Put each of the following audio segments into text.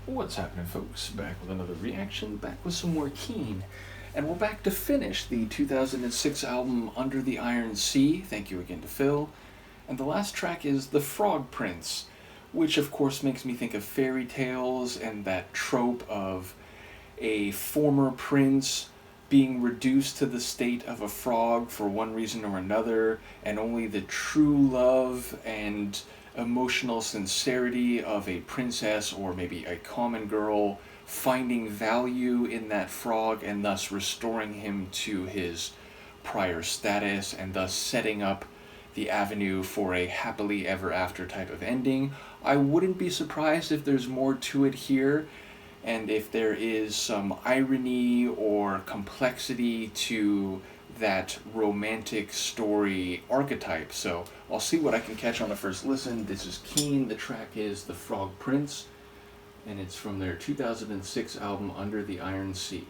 What's happening, folks? Back with another reaction, back with some more Keane. And we're back to finish the 2006 album Under the Iron Sea. Thank you again to Phil. And the last track is The Frog Prince, which of course makes me think of fairy tales and that trope of a former prince being reduced to the state of a frog for one reason or another, and only the true love and emotional sincerity of a princess or maybe a common girl finding value in that frog and thus restoring him to his prior status and thus setting up the avenue for a happily ever after type of ending. I wouldn't be surprised if there's more to it here, and if there is some irony or complexity to that romantic story archetype. So I'll see what I can catch on the first listen. This is Keane. The track is The Frog Prince, and it's from their 2006 album Under the Iron Sea.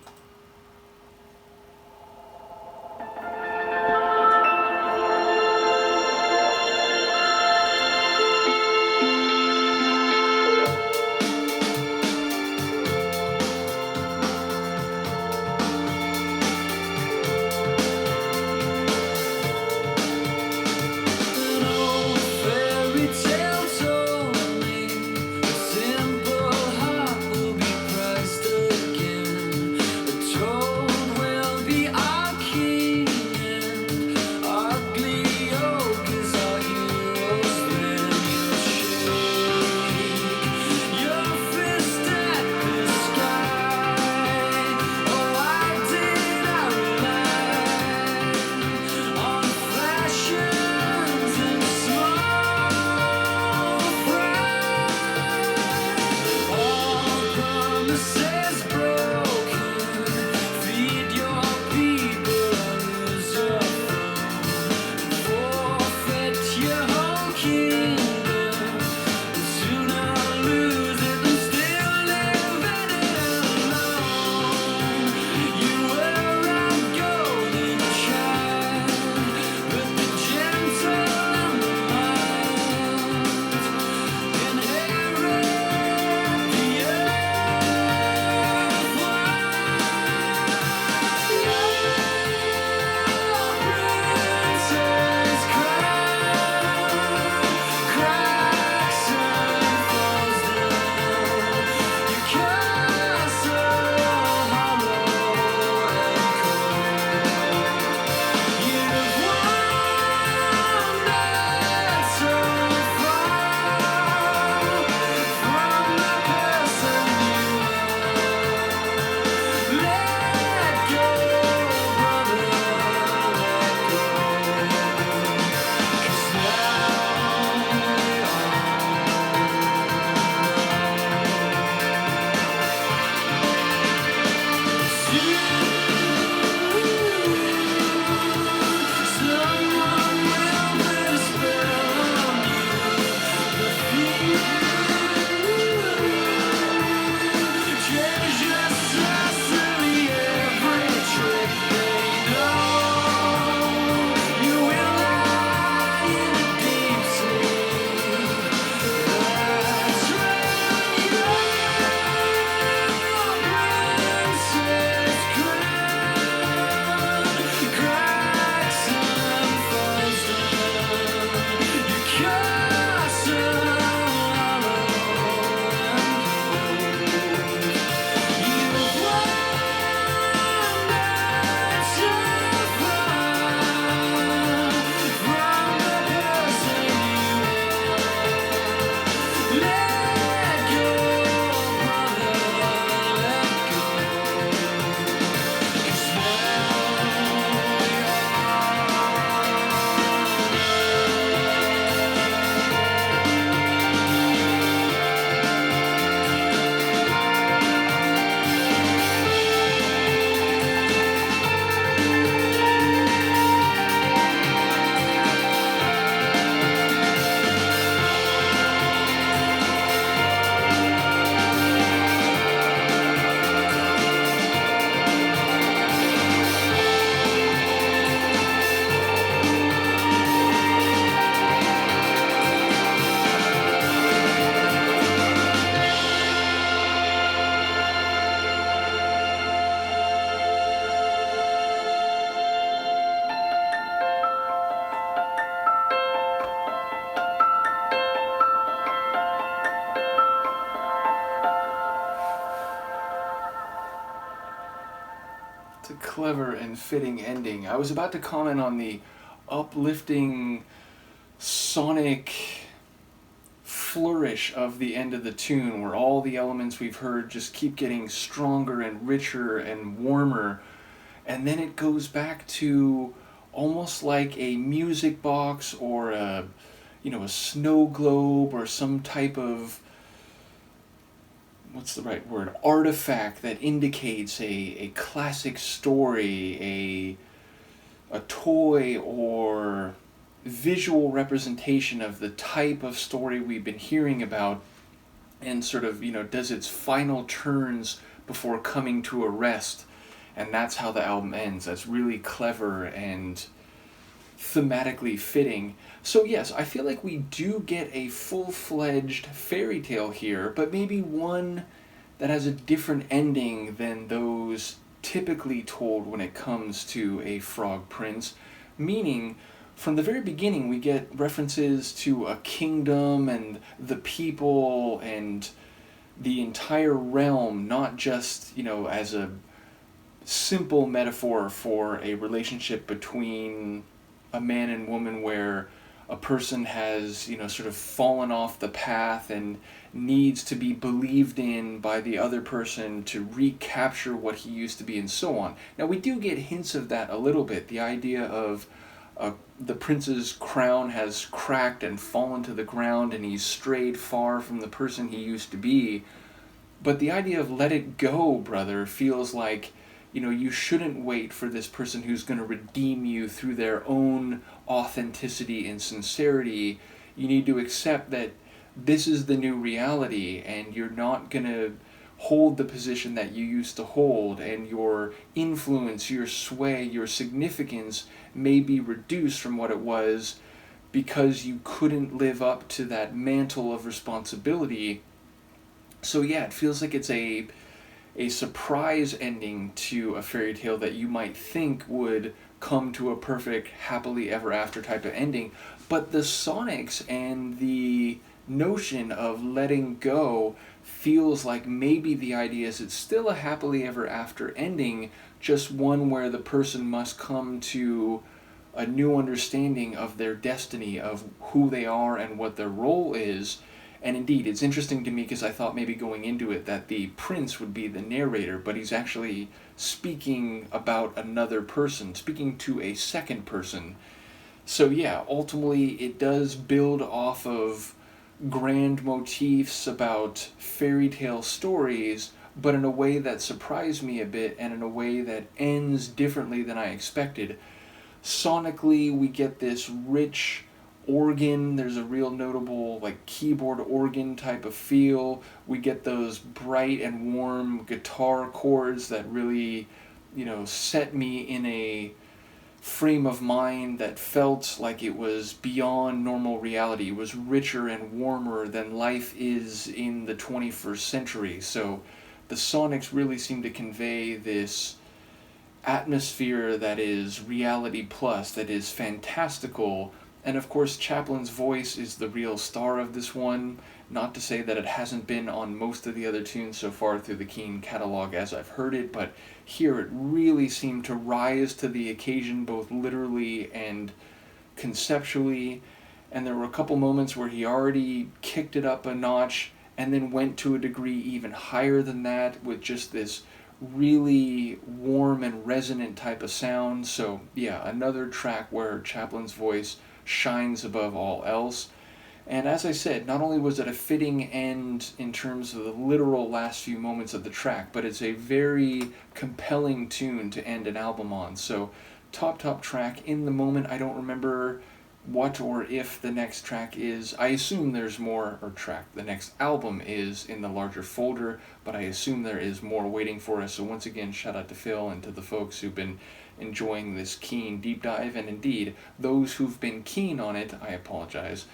clever and fitting ending. I was about to comment on the uplifting sonic flourish of the end of the tune, where all the elements we've heard just keep getting stronger and richer and warmer, and then it goes back to almost like a music box or a snow globe or some type of, what's the right word, artifact that indicates a classic story, a toy or visual representation of the type of story we've been hearing about, and sort of, does its final turns before coming to a rest. And that's how the album ends. That's really clever and thematically fitting. So yes, I feel like we do get a full-fledged fairy tale here, but maybe one that has a different ending than those typically told when it comes to a frog prince. Meaning, from the very beginning, we get references to a kingdom and the people and the entire realm, not just, as a simple metaphor for a relationship between a man and woman where a person has, sort of fallen off the path and needs to be believed in by the other person to recapture what he used to be, and so on. Now, we do get hints of that a little bit. The idea of the prince's crown has cracked and fallen to the ground and he's strayed far from the person he used to be. But the idea of let it go, brother, feels like, you shouldn't wait for this person who's going to redeem you through their own authenticity and sincerity. You need to accept that this is the new reality, and you're not going to hold the position that you used to hold, and your influence, your sway, your significance may be reduced from what it was because you couldn't live up to that mantle of responsibility. So yeah, it feels like it's a surprise ending to a fairy tale that you might think would come to a perfect happily ever after type of ending. But the sonics and the notion of letting go feels like maybe the idea is it's still a happily ever after ending, just one where the person must come to a new understanding of their destiny, of who they are and what their role is. And indeed, it's interesting to me because I thought maybe going into it that the prince would be the narrator, but he's actually speaking about another person, speaking to a second person. So yeah, ultimately it does build off of grand motifs about fairy tale stories, but in a way that surprised me a bit and in a way that ends differently than I expected. Sonically, we get this rich organ. There's a real notable keyboard organ type of feel. We get those bright and warm guitar chords that really, set me in a frame of mind that felt like it was beyond normal reality. It was richer and warmer than life is in the 21st century. So the sonics really seem to convey this atmosphere that is reality plus, that is fantastical. And of course, Chaplin's voice is the real star of this one. Not to say that it hasn't been on most of the other tunes so far through the Keane catalog as I've heard it, but here it really seemed to rise to the occasion both literally and conceptually. And there were a couple moments where he already kicked it up a notch and then went to a degree even higher than that with just this really warm and resonant type of sound. So yeah, another track where Chaplin's voice shines above all else. And as I said, not only was it a fitting end in terms of the literal last few moments of the track, but it's a very compelling tune to end an album on. So top track. In the moment, I don't remember what or if the next track is. I assume there's more, or track, the next album is in the larger folder, but I assume there is more waiting for us. So once again, shout out to Phil and to the folks who've been enjoying this Keane deep dive, and indeed, those who've been keen on it, I apologize,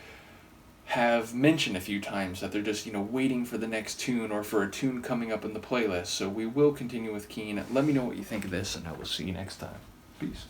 have mentioned a few times that they're just, waiting for the next tune or for a tune coming up in the playlist. So we will continue with Keane. Let me know what you think of this, and I will see you next time. Peace.